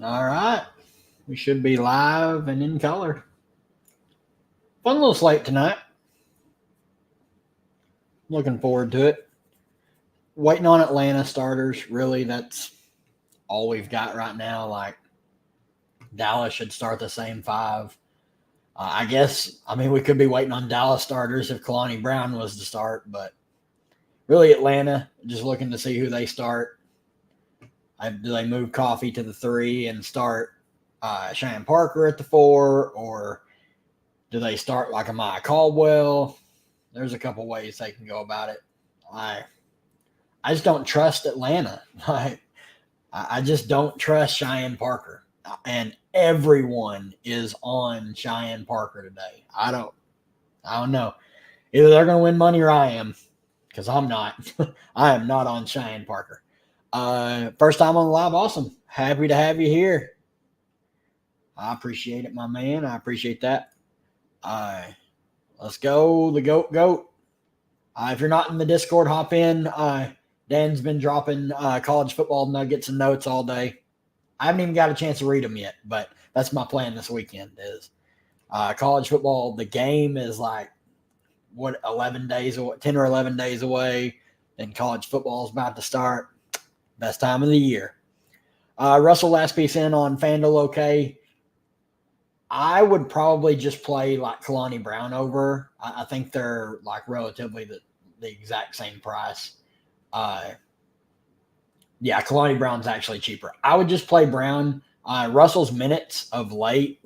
All right. We should be live and in color. Fun little slate tonight. Looking forward to it. Waiting on Atlanta starters. Really, that's all we've got right now. Like, Dallas should start the same five. We could be waiting on Dallas starters if Kalani Brown was to start, but really, Atlanta, just looking to see who they start. Do they move Coffee to the 3 and start Cheyenne Parker at the 4, or do they start like a Maya Caldwell? There's a couple ways they can go about it. I just don't trust Atlanta. I just don't trust Cheyenne Parker, and everyone is on Cheyenne Parker today. I don't know. Either they're going to win money or I am, because I'm not. I am not on Cheyenne Parker. First time on the live, awesome. Happy to have you here. I appreciate it, my man. I appreciate that. Let's go, the goat. If you're not in the Discord, hop in. Dan's been dropping college football nuggets and notes all day. I haven't even got a chance to read them yet, but that's my plan this weekend is college football. The game is like, 11 days away, 10 or 11 days away. Then college football is about to start. Best time of the year. Russell, last piece in on FanDuel, okay. I would probably just play like Kalani Brown over. I think they're like relatively the exact same price. Kalani Brown's actually cheaper. I would just play Brown. Russell's minutes of late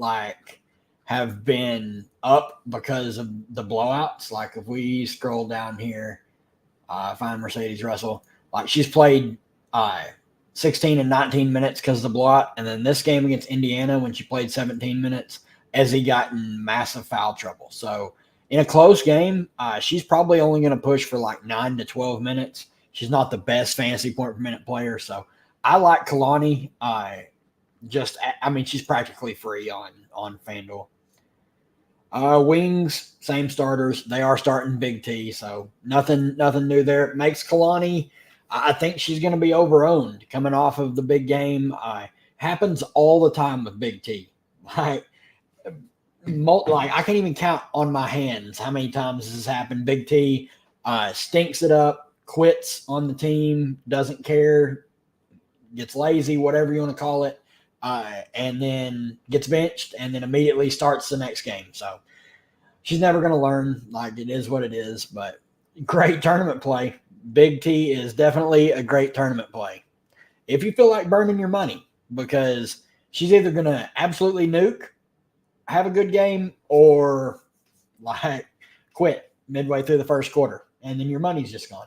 have been up because of the blowouts. Like if we scroll down here, find Mercedes Russell, like she's played 16 and 19 minutes because of the blowout. And then this game against Indiana, when she played 17 minutes, Ezzy got in massive foul trouble. So in a close game, she's probably only going to push for like 9 to 12 minutes. She's not the best fantasy point per minute player. So I like Kalani. She's practically free on FanDuel. Wings, same starters. They are starting Big T, so nothing new there. It makes Kalani, I think she's going to be overowned coming off of the big game. Happens all the time with Big T. I can't even count on my hands how many times this has happened. Big T stinks it up, quits on the team, doesn't care, gets lazy, whatever you want to call it, and then gets benched and then immediately starts the next game. So she's never going to learn. Like, it is what it is, but great tournament play. Big T is definitely a great tournament play. If you feel like burning your money, because she's either going to absolutely nuke, have a good game, or like quit midway through the first quarter, and then your money's just gone.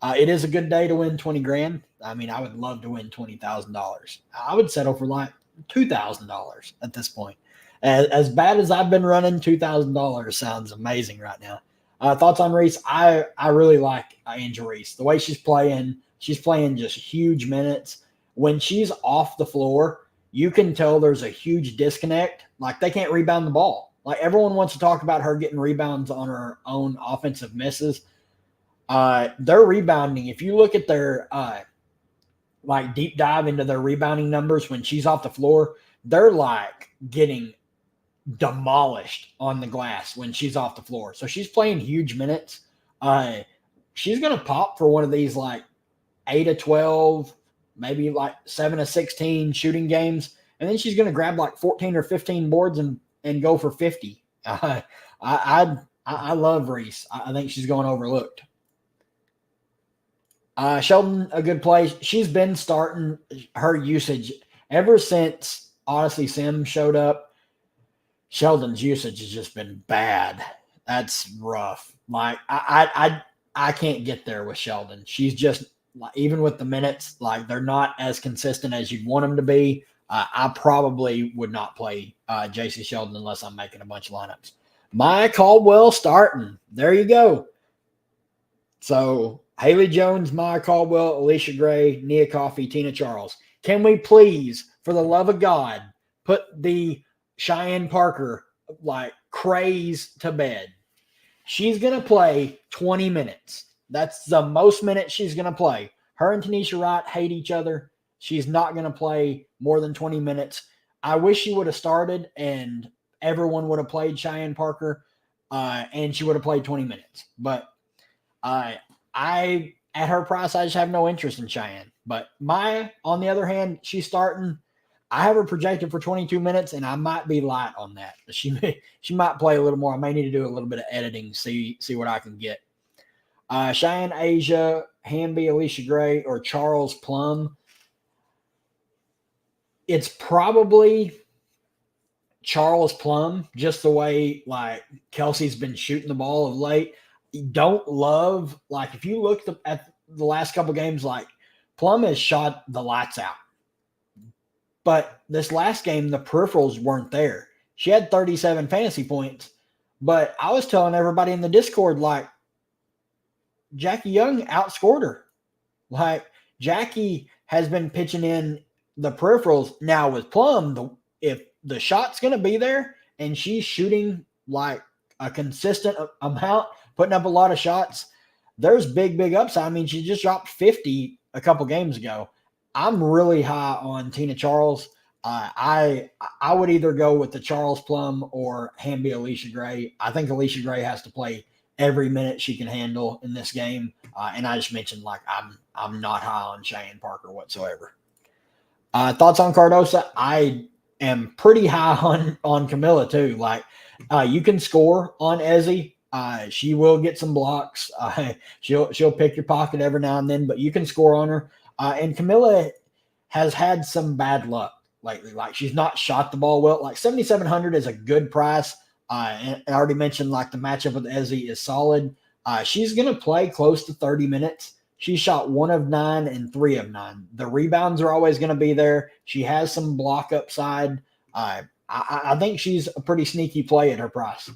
It is a good day to win 20 grand. I mean, I would love to win $20,000. I would settle for like $2,000 at this point. As bad as I've been running, $2,000 sounds amazing right now. Thoughts on Reese? I really like Angel Reese. The way she's playing just huge minutes. When she's off the floor, you can tell there's a huge disconnect. Like, they can't rebound the ball. Like, everyone wants to talk about her getting rebounds on her own offensive misses. They're rebounding. If you look at their deep dive into their rebounding numbers when she's off the floor, they're like getting demolished on the glass when she's off the floor. So she's playing huge minutes. She's going to pop for one of these like 8 to 12, maybe like 7 to 16 shooting games. And then she's going to grab like 14 or 15 boards and go for 50. I love Reese. I think she's going overlooked. Sheldon, a good play. She's been starting her usage ever since Odyssey Sim showed up. Sheldon's usage has just been bad. That's rough. Like, I can't get there with Sheldon. She's just, even with the minutes, like, they're not as consistent as you'd want them to be. I probably would not play JC Sheldon unless I'm making a bunch of lineups. Maya Caldwell starting. There you go. So Haley Jones, Maya Caldwell, Alicia Gray, Nia Coffey, Tina Charles. Can we please, for the love of God, put the Cheyenne Parker like craze to bed? She's going to play 20 minutes. That's the most minutes she's going to play. Her and Tanisha Wright hate each other. She's not going to play more than 20 minutes. I wish she would have started and everyone would have played Cheyenne Parker, and she would have played 20 minutes. But I at her price, I just have no interest in Cheyenne. But Maya, on the other hand, she's starting. I have her projected for 22 minutes, and I might be light on that. She might play a little more. I may need to do a little bit of editing, see what I can get. Cheyenne Asia, Wnba, Alicia Gray, or Charles Plum. It's probably Charles Plum, just the way like Kelsey's been shooting the ball of late. Don't love, like, if you look at the last couple games, like Plum has shot the lights out. But this last game, the peripherals weren't there. She had 37 fantasy points, but I was telling everybody in the Discord, like, Jackie Young outscored her. Like, Jackie has been pitching in the peripherals. Now with Plum, if the shot's going to be there and she's shooting like a consistent amount, putting up a lot of shots, there's big upside. I mean, she just dropped 50 a couple games ago. I'm really high on Tina Charles. I would either go with the Charles Plum or Wnba Alicia Gray. I think Alicia Gray has to play every minute she can handle in this game. And I just mentioned, like, I'm not high on Cheyenne Parker whatsoever. Thoughts on Cardosa? I am pretty high on Camilla too. Like, you can score on Ezzy. She will get some blocks. She'll pick your pocket every now and then, but you can score on her. And Camilla has had some bad luck lately. Like, she's not shot the ball well. Like, 7,700 is a good price. And I already mentioned, like, the matchup with Ezzy is solid. She's going to play close to 30 minutes. She shot 1 of 9 and 3 of 9. The rebounds are always going to be there. She has some block upside. I think she's a pretty sneaky play at her price.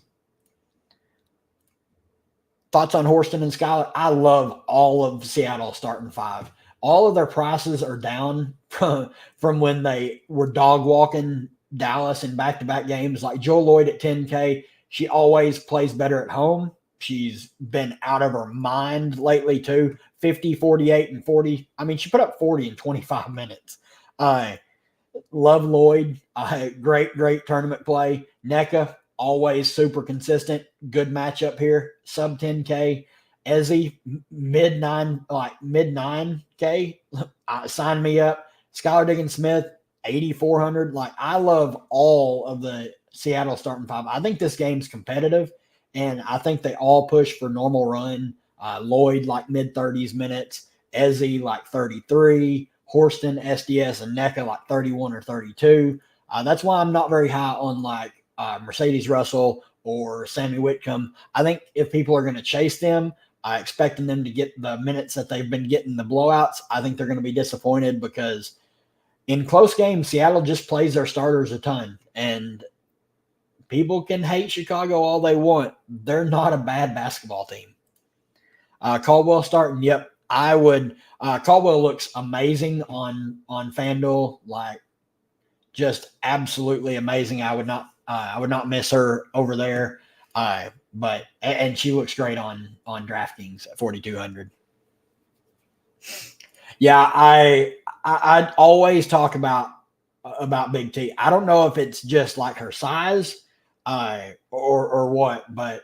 Thoughts on Horston and Skylar? I love all of Seattle starting 5. All of their prices are down from when they were dog walking Dallas in back-to-back games. Like Joel Lloyd at 10K, she always plays better at home. She's been out of her mind lately too. 50, 48, and 40. I mean, she put up 40 in 25 minutes. Love Lloyd. Great tournament play. NECA, always super consistent. Good matchup here. Sub 10K. Ezzy, mid 9K. Sign me up. Skylar Diggins-Smith, 8,400. Like, I love all of the Seattle starting 5. I think this game's competitive, and I think they all push for normal run. Lloyd, like mid-30s minutes. Ezzy, like 33. Horston, SDS, and NECA, like 31 or 32. That's why I'm not very high on, like, Mercedes Russell or Sammy Whitcomb. I think if people are going to chase them, expecting them to get the minutes that they've been getting the blowouts, I think they're going to be disappointed because in close games, Seattle just plays their starters a ton. And people can hate Chicago all they want. They're not a bad basketball team. Caldwell starting. Yep, I would. Caldwell looks amazing on FanDuel. Like, just absolutely amazing. I would not miss her over there. But she looks great on DraftKings at 4,200. Yeah, I always talk about Big T. I don't know if it's just like her size, or what, but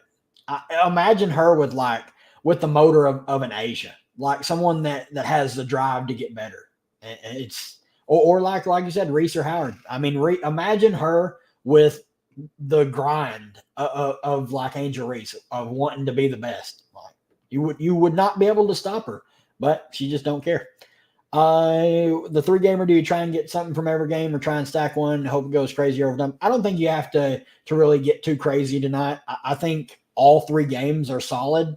I imagine her with the motor of an Asia, like someone that has the drive to get better. It's or like you said, Reese or Howard. I mean, imagine her with the grind of like Angel Reese, of wanting to be the best. Like, you would not be able to stop her, but she just don't care. The 3-gamer, do you try and get something from every game or try and stack one and hope it goes crazy over time? I don't think you have to really get too crazy tonight. I think all 3 games are solid.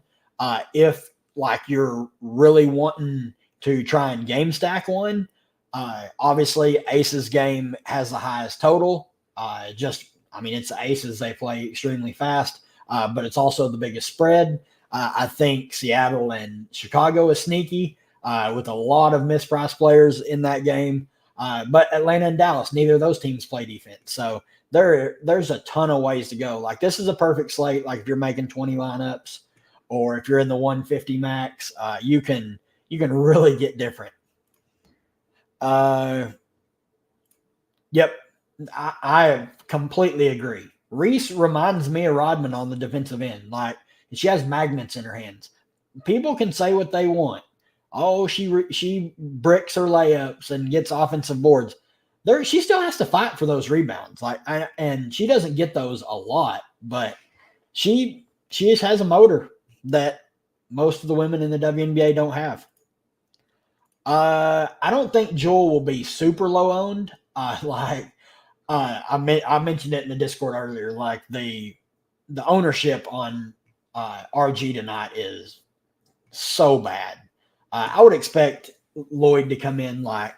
If like you're really wanting to try and game stack one, obviously Aces game has the highest total. It's the Aces. They play extremely fast, but it's also the biggest spread. I think Seattle and Chicago is sneaky with a lot of mispriced players in that game. But Atlanta and Dallas, neither of those teams play defense. So there's a ton of ways to go. Like, this is a perfect slate. Like, if you're making 20 lineups or if you're in the 150 max, you can really get different. Uh, yep, I completely agree. Reese reminds me of Rodman on the defensive end. Like she has magnets in her hands. People can say what they want. Oh, she bricks her layups and gets offensive boards. There, she still has to fight for those rebounds. And she doesn't get those a lot, but she just has a motor that most of the women in the WNBA don't have. I don't think Jewel will be super low owned. I mentioned it in the Discord earlier. Like the ownership on RG tonight is so bad. I would expect Lloyd to come in like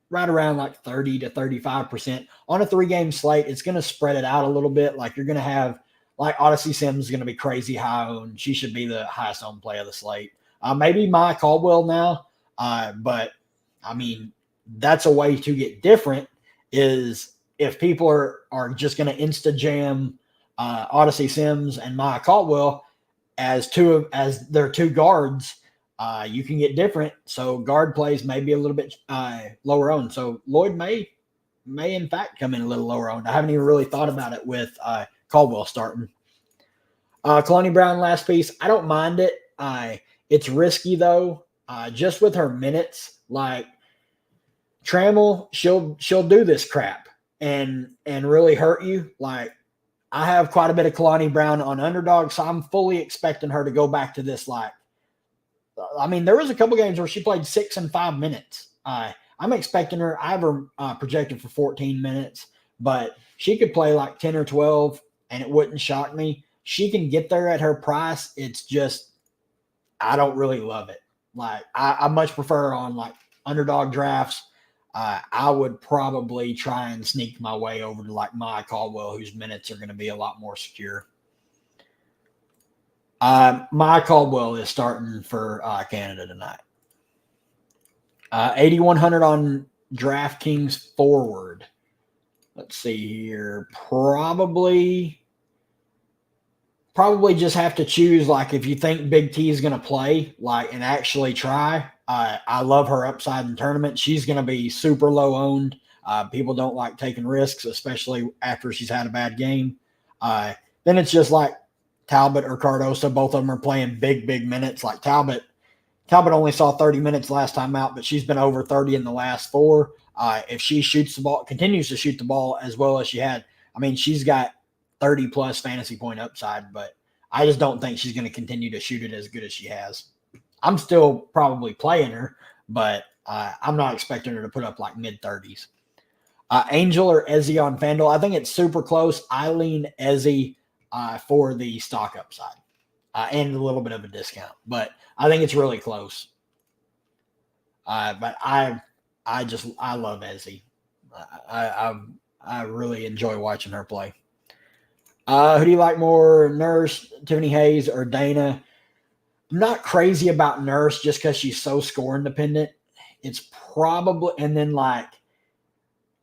right around like 30 to 35% on a 3-game slate. It's going to spread it out a little bit. Like you're going to have like Odyssey Sims is going to be crazy high owned. She should be the highest owned play of the slate. Maybe Maya Caldwell now. But I mean, that's a way to get different is if people are just going to insta jam Odyssey Sims and Maya Caldwell as their two guards, you can get different. So guard plays may be a little bit lower owned. So Lloyd may in fact come in a little lower owned. I haven't even really thought about it with Caldwell starting. Kalani Brown last piece. I don't mind it. It's risky though. Just with her minutes, like Trammell, she'll do this crap and really hurt you. Like I have quite a bit of Kalani Brown on underdog, so I'm fully expecting her to go back to this. Like, I mean, there was a couple games where she played 6 and 5 minutes. I'm expecting her. I have her projected for 14 minutes, but she could play like 10 or 12, and it wouldn't shock me. She can get there at her price. It's just I don't really love it. Like I much prefer on like underdog drafts. I would probably try and sneak my way over to like Maya Caldwell, whose minutes are going to be a lot more secure. Maya Caldwell is starting for Canada tonight. 8,100 on DraftKings forward. Let's see here. Probably just have to choose, like, if you think Big T is going to play, like, and actually try. I love her upside in tournament. She's going to be super low owned. People don't like taking risks, especially after she's had a bad game. Then it's just like Talbot or Cardoso. Both of them are playing big minutes. Like Talbot only saw 30 minutes last time out, but she's been over 30 in the last 4. If she shoots the ball, continues to shoot the ball as well as she had, I mean, she's got 30 plus fantasy point upside, but I just don't think she's going to continue to shoot it as good as she has. I'm still probably playing her, but I'm not expecting her to put up like mid 30s. Angel or Ezzy on FanDuel. I think it's super close. I lean Ezzy for the stock upside and a little bit of a discount, but I think it's really close. But I love Ezzy. I really enjoy watching her play. Who do you like more, Nurse, Tiffany Hayes, or Dana? I'm not crazy about Nurse just because she's so score independent. It's probably, and then like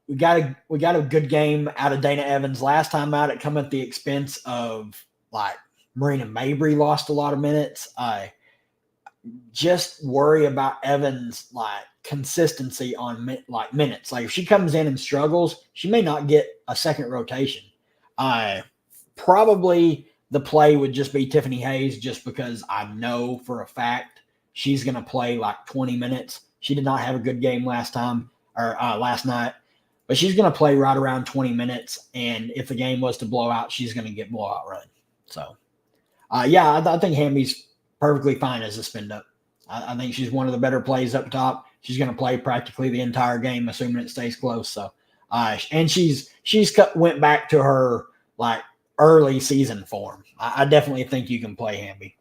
we got a good game out of Dana Evans last time out. It come at the expense of like Marina Mabry lost a lot of minutes. I just worry about Evans like consistency on like minutes. Like if she comes in and struggles, she may not get a second rotation. Probably the play would just be Tiffany Hayes, just because I know for a fact she's going to play like 20 minutes. She did not have a good game last night, but she's going to play right around 20 minutes. And if the game was to blow out, she's going to get blowout run. So, I think Hamby's perfectly fine as a spin up. I think she's one of the better plays up top. She's going to play practically the entire game, assuming it stays close. So, and she's went back to her like early season form. I definitely think you can play Hamby.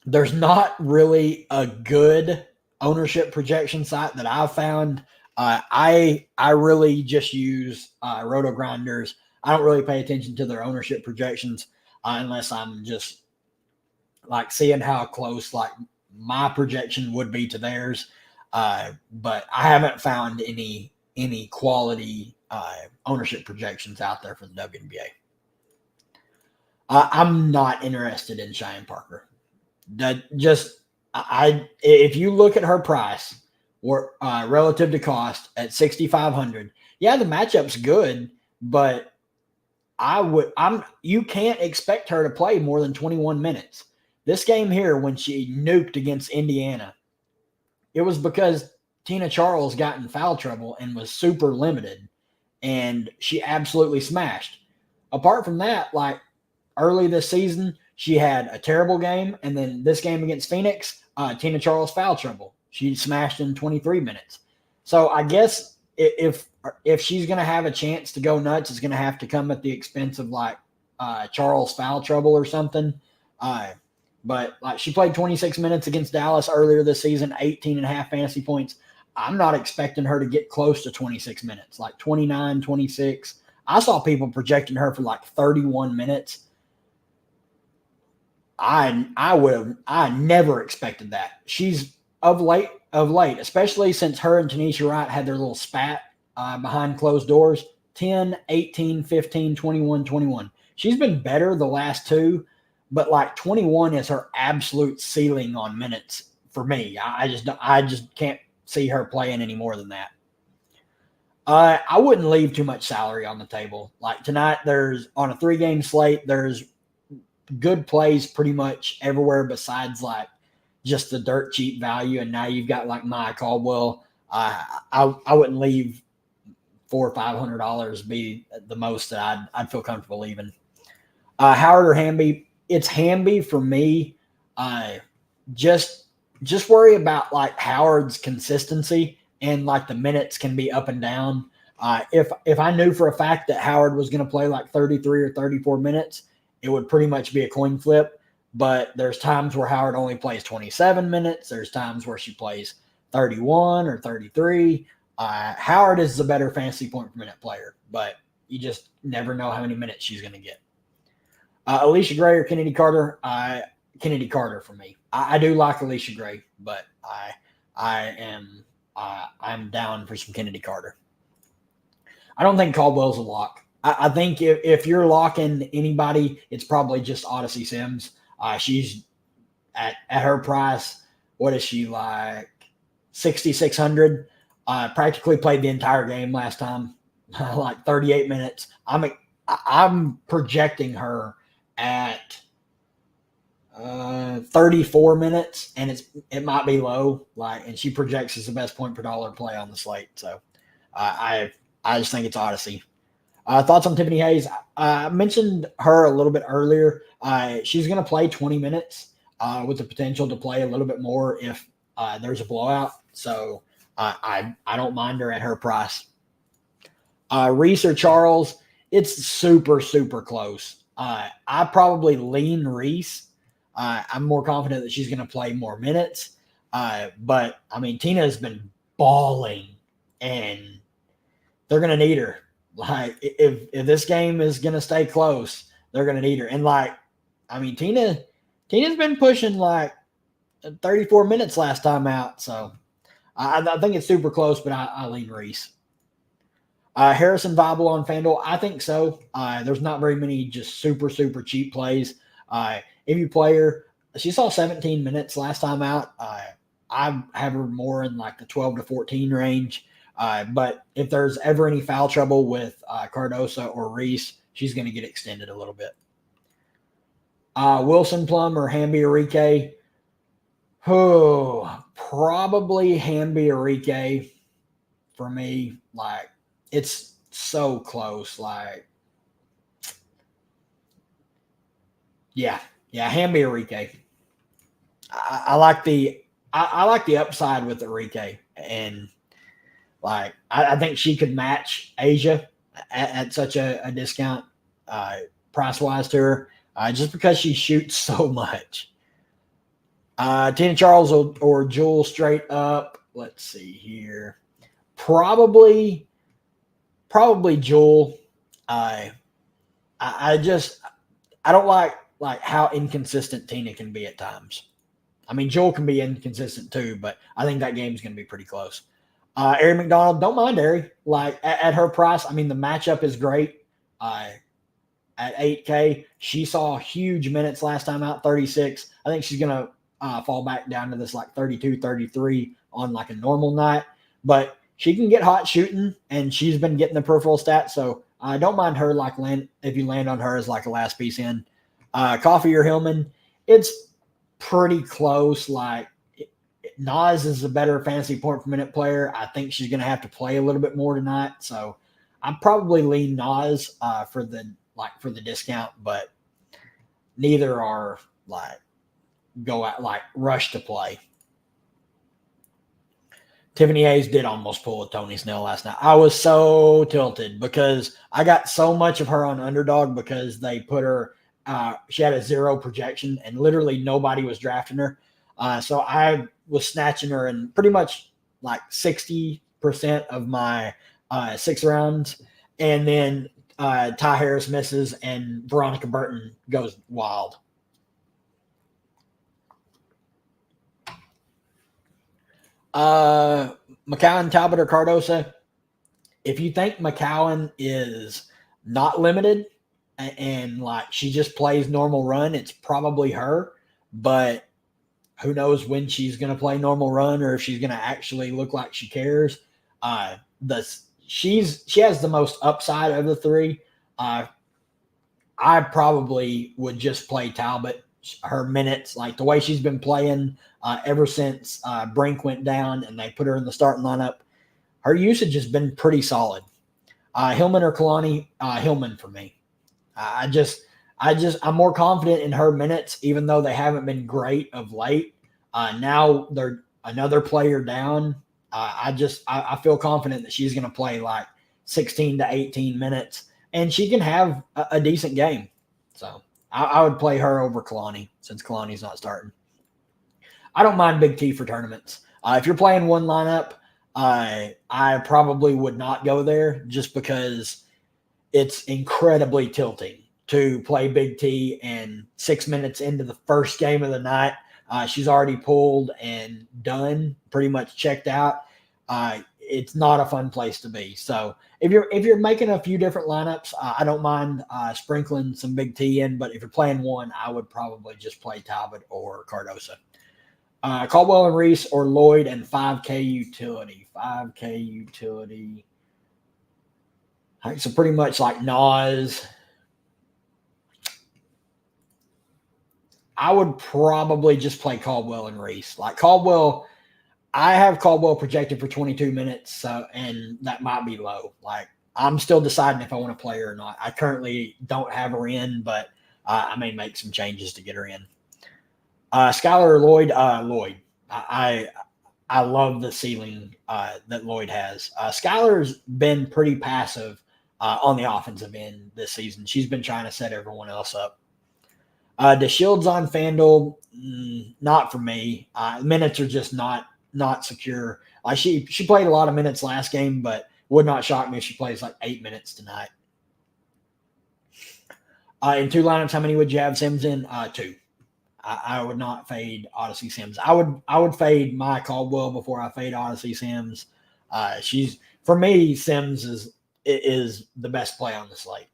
There's not really a good ownership projection site that I've found. I really just use Roto Grinders. I don't really pay attention to their ownership projections unless I'm just like seeing how close like my projection would be to theirs. But I haven't found any quality ownership projections out there for the WNBA. I'm not interested in Cheyenne Parker. If you look at her price or relative to cost at 6,500, yeah, the matchup's good, but you can't expect her to play more than 21 minutes. This game here, when she nuked against Indiana, it was because Tina Charles got in foul trouble and was super limited, and she absolutely smashed. Apart from that, like early this season, she had a terrible game, and then this game against Phoenix, Tina Charles foul trouble. She smashed in 23 minutes. So I guess if she's going to have a chance to go nuts, it's going to have to come at the expense of like Charles foul trouble or something. But like she played 26 minutes against Dallas earlier this season, 18 and a half fantasy points. I'm not expecting her to get close to 26 minutes, like 29, 26. I saw people projecting her for like 31 minutes. I never expected that. She's of late, especially since her and Tanisha Wright had their little spat behind closed doors, 10, 18, 15, 21, 21. She's been better the last two, but like 21 is her absolute ceiling on minutes for me. I just can't see her playing any more than that. I wouldn't leave too much salary on the table. Like tonight, there's on a 3-game slate, there's good plays pretty much everywhere besides like just the dirt cheap value. And now you've got like Maya Caldwell. I wouldn't leave $400 or $500 be the most that I'd feel comfortable leaving. Howard or Hamby? It's Hamby for me. Just worry about like Howard's consistency, and like the minutes can be up and down. If I knew for a fact that Howard was going to play like 33 or 34 minutes, it would pretty much be a coin flip. But there's times where Howard only plays 27 minutes. There's times where she plays 31 or 33. Howard is the better fantasy point per minute player, but you just never know how many minutes she's going to get. Alicia Gray or Kennedy Carter? Kennedy Carter for me. I do like Alicia Gray, but I'm down for some Kennedy Carter. I don't think Caldwell's a lock. I think if you're locking anybody, it's probably just Odyssey Sims. She's at her price. What is she like? 6,600. Practically played the entire game last time, like 38 minutes. I'm projecting her at 34 minutes, and it might be low. And she projects as the best point per dollar play on the slate. So I just think it's Odyssey. Thoughts on Tiffany Hayes? I mentioned her a little bit earlier. She's going to play 20 minutes with the potential to play a little bit more if there's a blowout. So I don't mind her at her price. Reese or Charles? It's super, super close. I probably lean Reese. I'm more confident that she's going to play more minutes. But, I mean, Tina has been balling, and they're going to need her. Like, if this game is going to stay close, they're going to need her. And, like, I mean, Tina's been pushing, like, 34 minutes last time out. So, I think it's super close, but I lean Reese. Harrison viable on FanDuel? I think so. There's not very many just super, super cheap plays. If you play her, she saw 17 minutes last time out. I have her more in like the 12 to 14 range. But if there's ever any foul trouble with Cardoso or Reese, she's going to get extended a little bit. Wilson Plum or Hamby Arike? Oh, probably Hamby Arike for me. Like, it's so close. Like, yeah, Hamby Arike. I like the upside with Arike, and like I think she could match Asia at such a discount price wise to her, just because she shoots so much. Tina Charles or Jewel straight up. Let's see here. Probably Jewel. I don't like how inconsistent Tina can be at times. I mean, Jewel can be inconsistent too, but I think that game's going to be pretty close. Ari McDonald, don't mind Ari. Like at her price, I mean, the matchup is great. at 8K. She saw huge minutes last time out, 36. I think she's going to fall back down to this like 32, 33 on like a normal night. But she can get hot shooting, and she's been getting the peripheral stats. So I don't mind her like if you land on her as like a last piece in. Coffee or Hillman, it's pretty close. Like Nas is a better fantasy point per minute player. I think she's going to have to play a little bit more tonight. So I'd probably lean Nas for the discount, but neither are like go out like rush to play. Tiffany Hayes did almost pull a Tony Snell last night. I was so tilted because I got so much of her on underdog because they put her. She had a 0 projection and literally nobody was drafting her. So I was snatching her in pretty much like 60% of my 6 rounds. And then Ty Harris misses and Veronica Burton goes wild. McCowan, Talbot, or Cardosa. If you think McCowan is not limited and like she just plays normal run, it's probably her. But who knows when she's going to play normal run or if she's going to actually look like she cares. She has the most upside of the 3. I probably would just play Talbot. Her minutes, like the way she's been playing ever since Brink went down and they put her in the starting lineup, her usage has been pretty solid. Hillman or Kalani? Hillman for me. I'm more confident in her minutes, even though they haven't been great of late. Now they're another player down. I feel confident that she's going to play like 16 to 18 minutes, and she can have a decent game. So I would play her over Kalani since Kalani's not starting. I don't mind Big T for tournaments. If you're playing one lineup, I probably would not go there just because it's incredibly tilting to play Big T and 6 minutes into the first game of the night. She's already pulled and done, pretty much checked out. It's not a fun place to be. So if you're making a few different lineups, I don't mind sprinkling some Big T in. But if you're playing one, I would probably just play Talbot or Cardosa. Caldwell and Reese or Lloyd and 5K utility. 5K utility. So pretty much like Nas. I would probably just play Caldwell and Reese. Like Caldwell, I have Caldwell projected for 22 minutes, and that might be low. Like I'm still deciding if I want to play her or not. I currently don't have her in, but I may make some changes to get her in. Skylar or Lloyd? Lloyd. I love the ceiling that Lloyd has. Skylar's been pretty passive on the offensive end this season. She's been trying to set everyone else up. The Shields on FanDuel, not for me. Minutes are just not secure. She played a lot of minutes last game, but would not shock me if she plays like 8 minutes tonight. In 2 lineups, how many would you have Sims in? 2. I would not fade Odyssey Sims. I would fade my Caldwell before I fade Odyssey Sims. For me, Sims is the best play on the slate.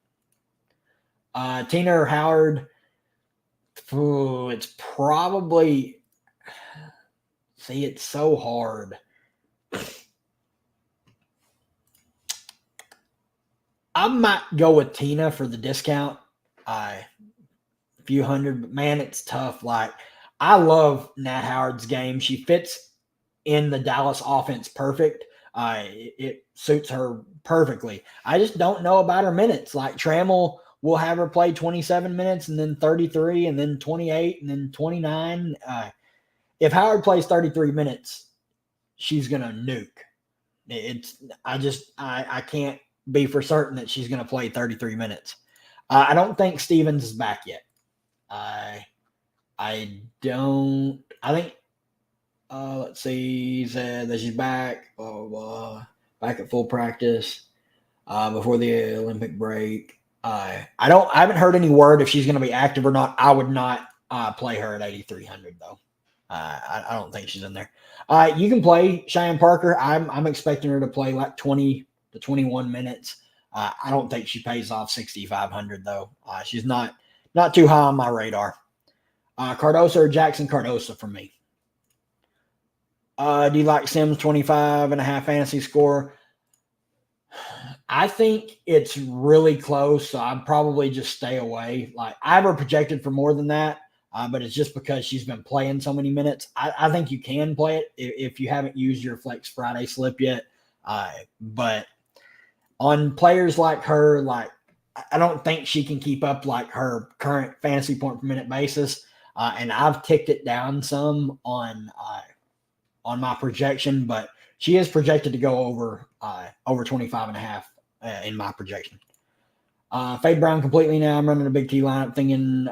Tina or Howard? It's probably it's so hard. I might go with Tina for the discount. A few hundred, but man, it's tough. Like I love Nat Howard's game. She fits in the Dallas offense perfect. It suits her perfectly. I just don't know about her minutes. Like Trammell will have her play 27 minutes and then 33 and then 28 and then 29. If Howard plays 33 minutes, she's going to nuke. I can't be for certain that she's going to play 33 minutes. I don't think Stevens is back yet. I think, let's see, he said that she's back, blah, blah, blah, back at full practice before the Olympic break. I haven't heard any word if she's going to be active or not. I would not play her at 8,300 though. I don't think she's in there. You can play Cheyenne Parker. I'm expecting her to play like 20 to 21 minutes. I don't think she pays off 6,500 though. She's not too high on my radar. Cardoso or Jackson? Cardoso for me. Do you like Sims 25.5 fantasy score? I think it's really close, so I'd probably just stay away. Like I have her projected for more than that, but it's just because she's been playing so many minutes. I think you can play it if you haven't used your Flex Friday slip yet. But on players like her, like I don't think she can keep up like her current fantasy point per minute basis. And I've ticked it down some on my projection, but she is projected to go over 25.5 in my projection. Fade Brown completely now. I'm running a big T lineup thinking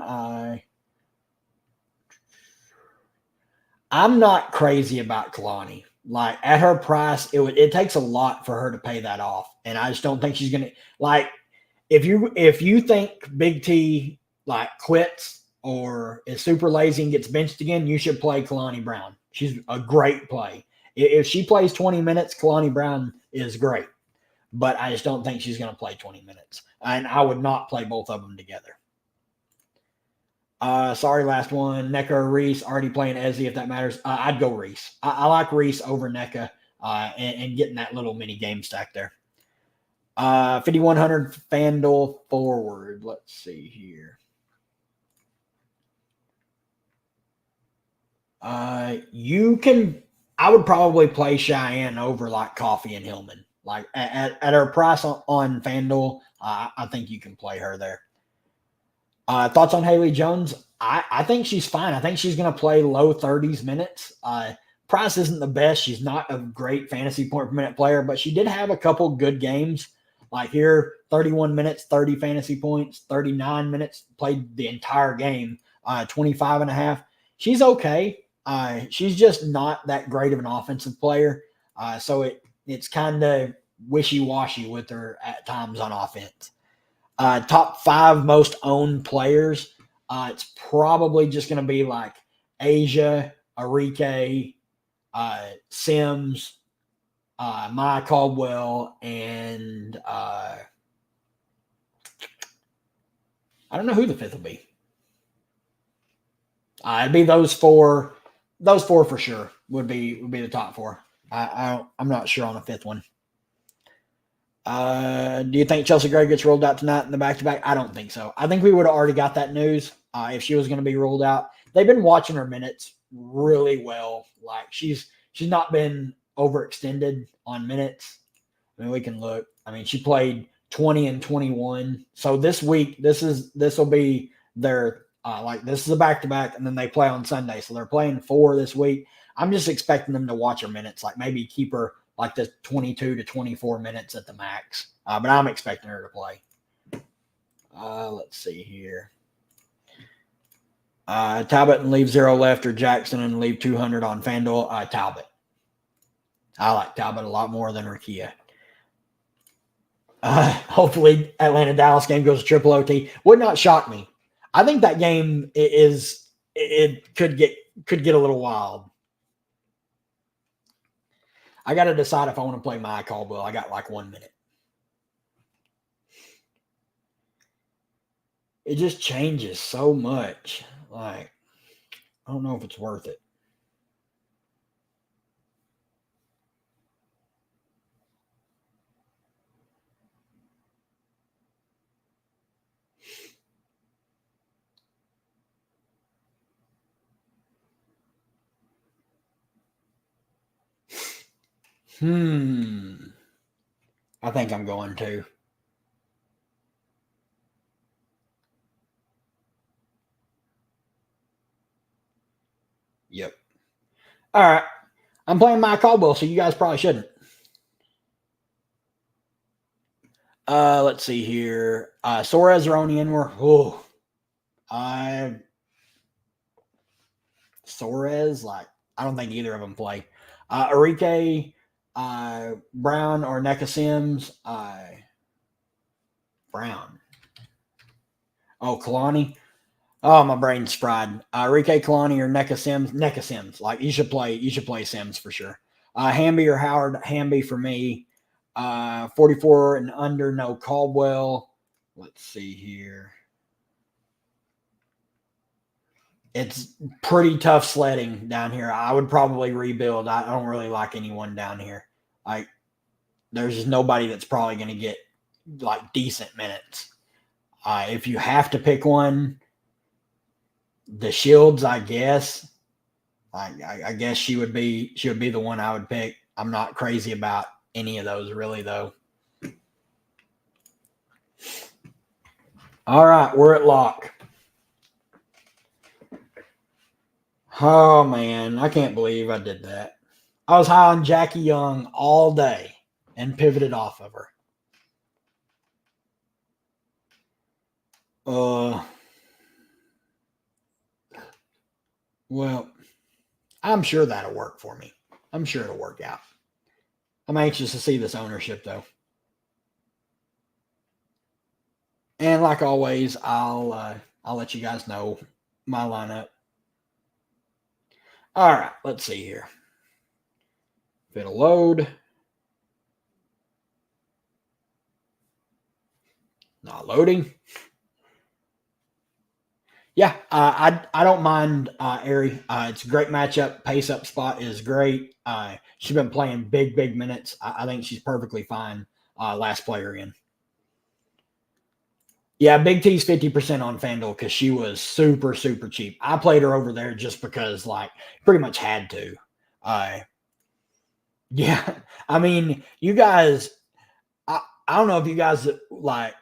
I'm not crazy about Kalani. Like at her price, it takes a lot for her to pay that off. And I just don't think she's gonna like if you think Big T like quits or is super lazy and gets benched again, you should play Kalani Brown. She's a great play. If she plays 20 minutes, Kalani Brown is great. But I just don't think she's going to play 20 minutes. And I would not play both of them together. Sorry, last one. NECA or Reese, already playing Ezzy if that matters. I'd go Reese. I like Reese over NECA and getting that little mini game stack there. 5,100 FanDuel forward. Let's see here. I would probably play Cheyenne over like Coffee and Hillman. Like at her price on FanDuel, I think you can play her there. Thoughts on Haley Jones? I think she's fine. I think she's going to play low 30s minutes. Price isn't the best. She's not a great fantasy point per minute player, but she did have a couple good games. Like here, 31 minutes, 30 fantasy points, 39 minutes, played the entire game, 25.5. She's okay. She's just not that great of an offensive player. So it's kind of wishy-washy with her at times on offense. Top 5 most owned players. It's probably just going to be like Asia, Arike, Sims, Maya Caldwell, and I don't know who the 5th will be. It'd be those four. Those 4 for sure would be the top 4. I'm not sure on the 5th one. Do you think Chelsea Gray gets rolled out tonight in the back-to-back? I don't think so. I think we would have already got that news if she was going to be rolled out. They've been watching her minutes really well. Like she's not been overextended on minutes. I mean, we can look. I mean, she played 20 and 21. So this week, this will be their this is a back-to-back, and then they play on Sunday. So they're playing 4 this week. I'm just expecting them to watch her minutes, like maybe keep her like the 22 to 24 minutes at the max. But I'm expecting her to play. Let's see here. Talbot and leave 0 left, or Jackson and leave 200 on FanDuel. Talbot. I like Talbot a lot more than Rakia. Hopefully Atlanta-Dallas game goes to triple OT. Would not shock me. I think that game could get a little wild. I got to decide if I want to play Maya Caldwell. I got like 1 minute. It just changes so much. Like, I don't know if it's worth it. I think I'm going to. Yep. All right. I'm playing Maya Caldwell, so you guys probably shouldn't. Let's see here. Suarez or Onyenwar. Oh. Suarez, like, I don't think either of them play. Arike, Brown or NECA Sims. Brown. Oh, Kalani. Oh, my brain's fried. Arike, Kalani or NECA Sims. NECA Sims. Like, you should play Sims for sure. Hamby or Howard. Hamby for me. 44 and under, no Caldwell. Let's see here. It's pretty tough sledding down here. I would probably rebuild. I don't really like anyone down here. There's just nobody that's probably going to get like decent minutes. If you have to pick one, the Shields, I guess. I guess she would be the one I would pick. I'm not crazy about any of those really though. All right, we're at lock. Oh man, I can't believe I did that. I was high on Jackie Young all day and pivoted off of her. Well, I'm sure that'll work for me. I'm sure it'll work out. I'm anxious to see this ownership though. And like always, I'll let you guys know my lineup. All right, let's see here. If it'll load. Not loading. Yeah, I don't mind Aerie. It's a great matchup. Pace up spot is great. She's been playing big minutes. I think she's perfectly fine. Last player in. Yeah, Big T's 50% on FanDuel because she was super cheap. I played her over there just because, like, pretty much had to. Yeah, I mean, you guys. I don't know if you guys like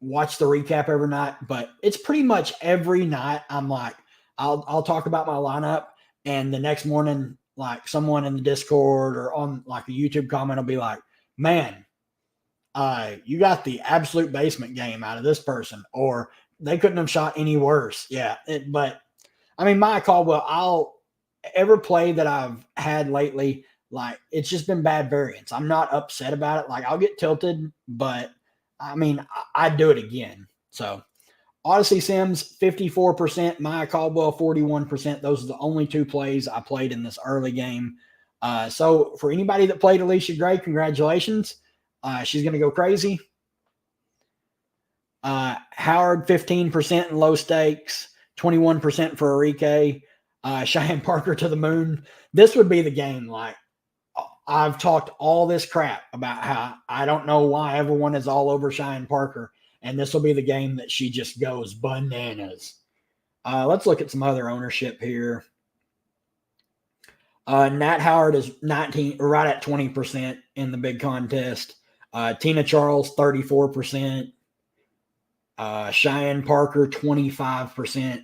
watch the recap every night, but it's pretty much every night. I'm like, I'll talk about my lineup, and the next morning, like someone in the Discord or on like a YouTube comment will be like, "Man, you got the absolute basement game out of this person," or they couldn't have shot any worse. Yeah, but I mean, Maya Caldwell, every play that I've had lately, like it's just been bad variance. I'm not upset about it. Like I'll get tilted, but I mean, I'd do it again. So Odyssey Sims, 54%, Maya Caldwell, 41%. Those are the only two plays I played in this early game. So for anybody that played Alicia Gray, congratulations. She's going to go crazy. Howard, 15% in low stakes, 21% for Arike. Cheyenne Parker to the moon. This would be the game. Like, I've talked all this crap about how I don't know why everyone is all over Cheyenne Parker, and this will be the game that she just goes bananas. Let's look at some other ownership here. Nat Howard is 19, right at 20% in the big contest. Tina Charles, 34%. Cheyenne Parker, 25%.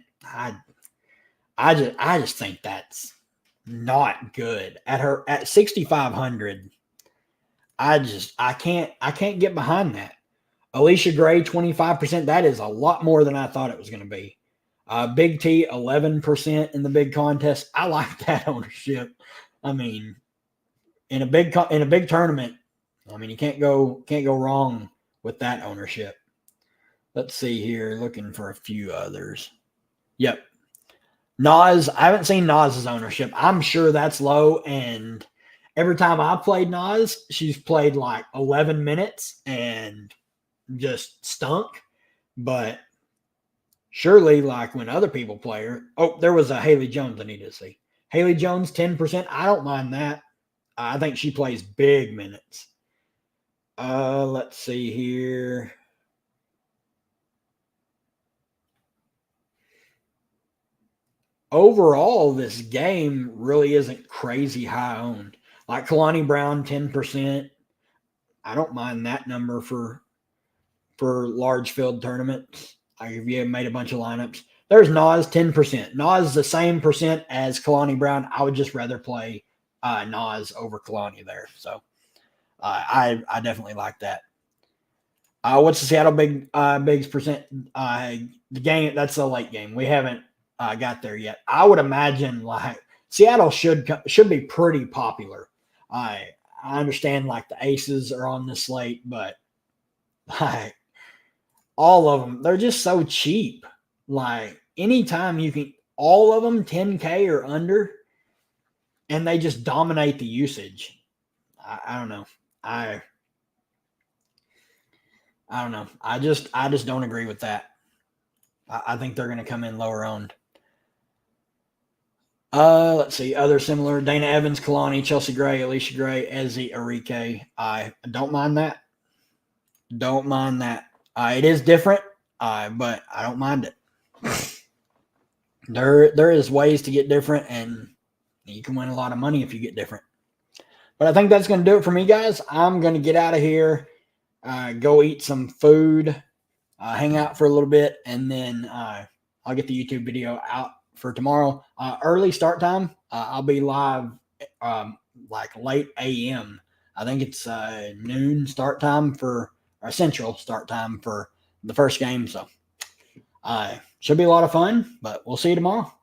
I just think that's not good. At 6,500, I can't get behind that. Alicia Gray, 25%. That is a lot more than I thought it was going to be. Big T, 11% in the big contest. I like that ownership. I mean, in a big tournament, I mean, you can't go wrong with that ownership. Let's see here, looking for a few others. Yep. Nas, I haven't seen Nas's ownership. I'm sure that's low, and every time I've played Nas, she's played like 11 minutes and just stunk. But surely, like when other people play her, there was a Haley Jones I need to see. Haley Jones, 10%. I don't mind that. I think she plays big minutes. Let's see here. Overall, this game really isn't crazy high owned. Like Kalani Brown, 10%. I don't mind that number for large field tournaments. Like if you have made a bunch of lineups. There's Nas, 10%. Nas is the same percent as Kalani Brown. I would just rather play Nas over Kalani there. So I definitely like that. What's the Seattle Bigs percent? The game, that's the late game. We haven't got there yet. I would imagine like Seattle should be pretty popular. I understand like the Aces are on the slate, but like all of them, they're just so cheap. Like anytime you can, all of them 10K or under, and they just dominate the usage. I don't know. I don't know. I just don't agree with that. I think they're going to come in lower owned. Let's see. Other similar: Dana Evans, Kalani, Chelsea Gray, Alicia Gray, Ezzy, Arike. I don't mind that. Don't mind that. It is different, but I don't mind it. There is ways to get different, and you can win a lot of money if you get different. But I think that's going to do it for me, guys. I'm going to get out of here, go eat some food, hang out for a little bit, and then I'll get the YouTube video out for tomorrow. Early start time. I'll be live like late a.m. I think it's noon start time or central start time for the first game. So should be a lot of fun, but we'll see you tomorrow.